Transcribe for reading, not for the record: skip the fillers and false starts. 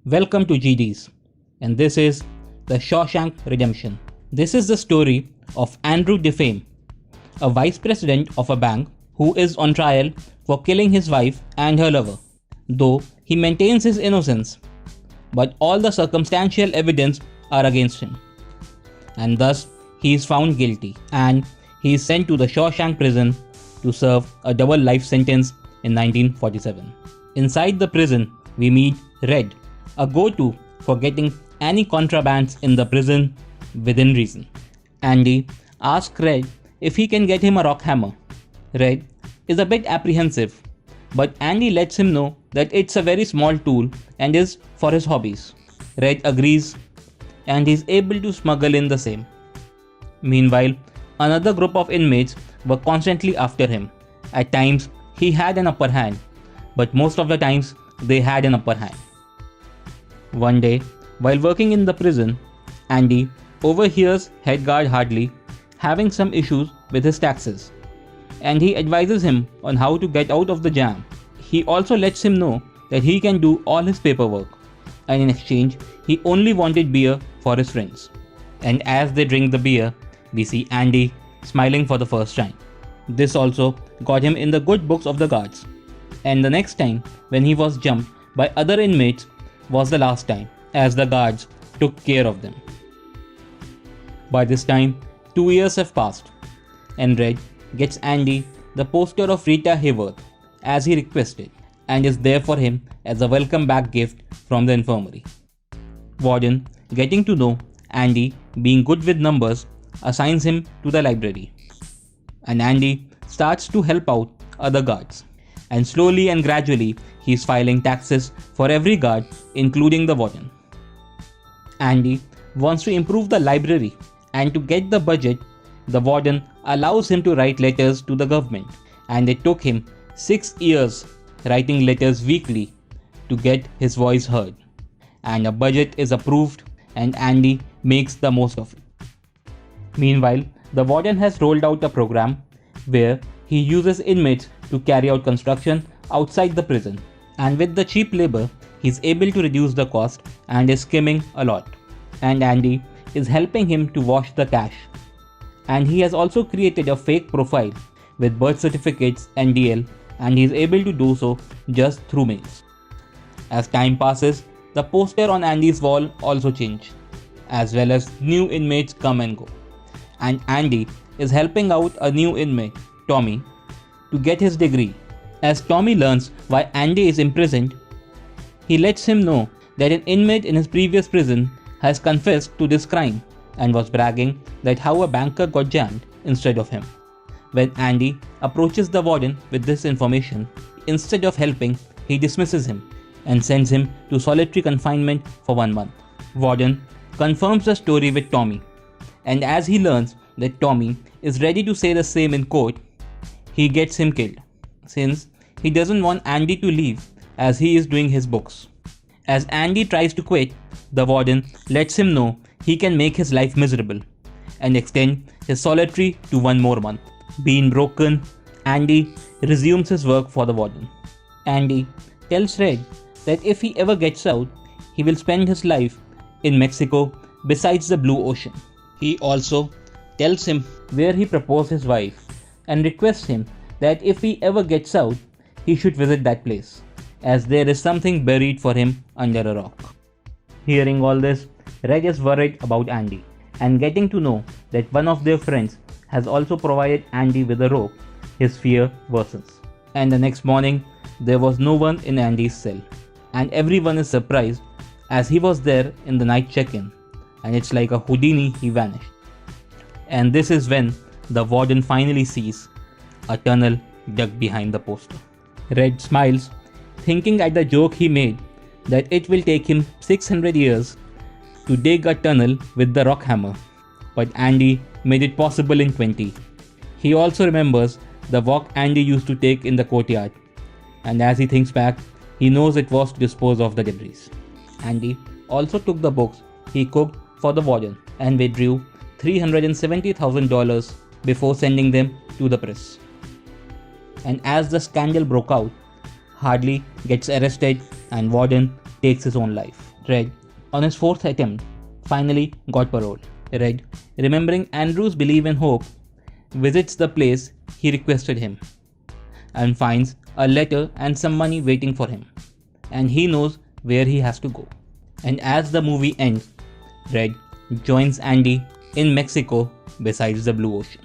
Welcome to GDs, and this is the Shawshank Redemption. This is the story of Andrew Defame, a vice president of a bank who is on trial for killing his wife and her lover, though he maintains his innocence. But all the circumstantial evidence are against him, and thus he is found guilty and he is sent to the Shawshank prison to serve a double life sentence in 1947. Inside the prison, we meet Red, a go-to for getting any contrabands in the prison within reason. Andy asks Red if he can get him a rock hammer. Red is a bit apprehensive, but Andy lets him know that it's a very small tool and is for his hobbies. Red agrees and is able to smuggle in the same. Meanwhile, another group of inmates were constantly after him. At times, he had an upper hand, but most of the times, they had an upper hand. One day, while working in the prison, Andy overhears head guard Hartley having some issues with his taxes, and he advises him on how to get out of the jam. He also lets him know that he can do all his paperwork, and in exchange, he only wanted beer for his friends. And as they drink the beer, we see Andy smiling for the first time. This also got him in the good books of the guards. And the next time, when he was jumped by other inmates, was the last time, as the guards took care of them. By this time, 2 years have passed, and Red gets Andy the poster of Rita Hayworth, as he requested, and is there for him as a welcome back gift from the infirmary. Warden, getting to know Andy being good with numbers, assigns him to the library, and Andy starts to help out other guards. And slowly and gradually, he is filing taxes for every guard, including the warden. Andy wants to improve the library, and to get the budget, the warden allows him to write letters to the government, and it took him 6 years writing letters weekly to get his voice heard. And a budget is approved, and Andy makes the most of it. Meanwhile, the warden has rolled out a program where he uses inmates to carry out construction outside the prison, and with the cheap labor, he is able to reduce the cost and is skimming a lot. And Andy is helping him to wash the cash. And he has also created a fake profile with birth certificates and DL, and he is able to do so just through mails. As time passes, the poster on Andy's wall also changes, as well as new inmates come and go. And Andy is helping out a new inmate, Tommy, to get his degree. As Tommy learns why Andy is imprisoned, he lets him know that an inmate in his previous prison has confessed to this crime and was bragging that how a banker got jammed instead of him. When Andy approaches the warden with this information, instead of helping, he dismisses him and sends him to solitary confinement for 1 month. Warden confirms the story with Tommy, and as he learns that Tommy is ready to say the same in court, he gets him killed, since he doesn't want Andy to leave as he is doing his books. As Andy tries to quit, the warden lets him know he can make his life miserable and extend his solitary to 1 more month. Being broken, Andy resumes his work for the warden. Andy tells Red that if he ever gets out, he will spend his life in Mexico besides the Blue Ocean. He also tells him where he proposed his wife and requests him that if he ever gets out, he should visit that place, as there is something buried for him under a rock. Hearing all this, Red is worried about Andy, and getting to know that one of their friends has also provided Andy with a rope, his fear worsens. And the next morning, there was no one in Andy's cell, and everyone is surprised as he was there in the night check-in, and it's like a Houdini, he vanished. And this is when the warden finally sees a tunnel dug behind the poster. Red smiles, thinking at the joke he made that it will take him 600 years to dig a tunnel with the rock hammer, but Andy made it possible in 20. He also remembers the walk Andy used to take in the courtyard, and as he thinks back, he knows it was to dispose of the debris. Andy also took the books he cooked for the warden and withdrew $370,000 before sending them to the press. And as the scandal broke out, Hartley gets arrested and Warden takes his own life. Red, on his fourth attempt, finally got parole. Red, remembering Andrew's belief and hope, visits the place he requested him and finds a letter and some money waiting for him. And he knows where he has to go. And as the movie ends, Red joins Andy in Mexico beside the blue ocean.